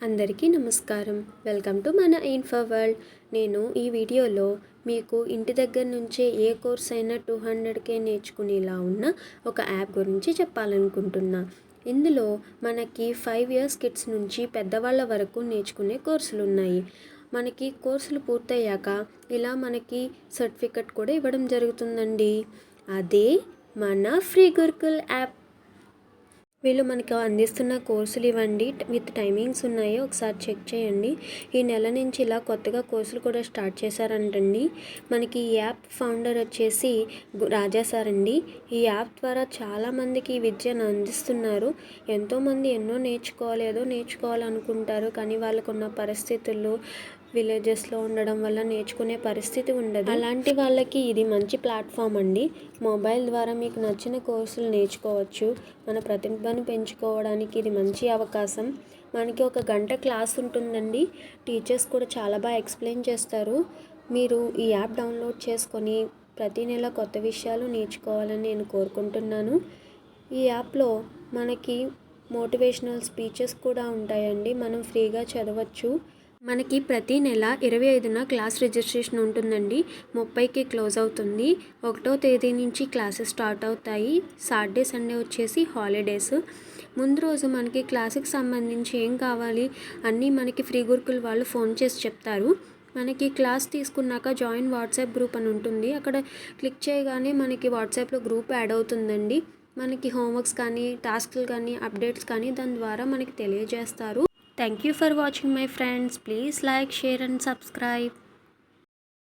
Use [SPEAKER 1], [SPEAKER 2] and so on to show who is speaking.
[SPEAKER 1] అందరికీ నమస్కారం. Welcome to మన ఇన్ఫో వరల్డ్. నేను ఈ వీడియోలో మీకు ఇంటి దగ్గర నుంచే ఏ కోర్స్ అయినా 200కే నేర్చుకునేలా ఉన్న ఒక యాప్ గురించి చెప్పాలనుకుంటున్నా. ఇందులో మనకి 5 ఇయర్స్ కిడ్స్ నుంచి పెద్దవాళ్ళ వరకు నేర్చుకునే కోర్సులు ఉన్నాయి. మనకి కోర్సులు పూర్తయ్యాక ఇలా మనకి సర్టిఫికెట్ కూడా ఇవ్వడం జరుగుతుందండి. అదే మన ఫ్రీ గురుకుల్ యాప్. వీళ్ళు మనకు అందిస్తున్న కోర్సులు ఇవ్వండి, విత్ టైమింగ్స్ ఉన్నాయో ఒకసారి చెక్ చేయండి. ఈ నెల నుంచి ఇలా కొత్తగా కోర్సులు కూడా స్టార్ట్ చేశారంటండి. మనకి ఈ యాప్ ఫౌండర్ వచ్చేసి రాజా సార్ అండి. ఈ యాప్ ద్వారా చాలామందికి ఈ విద్యను అందిస్తున్నారు. ఎంతోమంది ఎన్నో నేర్చుకోవాలనుకుంటారు, కానీ వాళ్ళకున్న పరిస్థితులు విలేజెస్లో ఉండడం వల్ల నేర్చుకునే పరిస్థితి ఉండదు. అలాంటి వాళ్ళకి ఇది మంచి ప్లాట్ఫామ్ అండి. మొబైల్ ద్వారా మీకు నచ్చిన కోర్సులు నేర్చుకోవచ్చు. మన ప్రతిభను పెంచుకోవడానికి ఇది మంచి అవకాశం. మనకి 1 గంట క్లాస్ ఉంటుందండి. టీచర్స్ కూడా చాలా బాగా ఎక్స్ప్లెయిన్ చేస్తారు. మీరు ఈ యాప్ డౌన్లోడ్ చేసుకొని ప్రతి నెల కొత్త విషయాలు నేర్చుకోవాలని నేను కోరుకుంటున్నాను. ఈ యాప్లో మనకి మోటివేషనల్ స్పీచెస్ కూడా ఉంటాయండి. మనం ఫ్రీగా చదవచ్చు. మనకి ప్రతి నెల 25న క్లాస్ రిజిస్ట్రేషన్ ఉంటుందండి. 30కి క్లోజ్ అవుతుంది. 1వ తేదీ నుంచి క్లాసెస్ స్టార్ట్ అవుతాయి. సాటర్డే సండే వచ్చేసి హాలిడేస్. ముందు రోజు మనకి క్లాస్కి సంబంధించి ఏం కావాలి అన్నీ మనకి ఫ్రీ గురుకుల్ వాళ్ళు ఫోన్ చేసి చెప్తారు. మనకి క్లాస్ తీసుకున్నాక జాయిన్ వాట్సాప్ గ్రూప్ అని ఉంటుంది. అక్కడ క్లిక్ చేయగానే మనకి వాట్సాప్లో గ్రూప్ యాడ్ అవుతుందండి. మనకి హోంవర్క్స్ కానీ, టాస్క్లు కానీ, అప్డేట్స్ కానీ దాని ద్వారా మనకి తెలియజేస్తారు. Thank you for watching my friends. Please like, share and subscribe.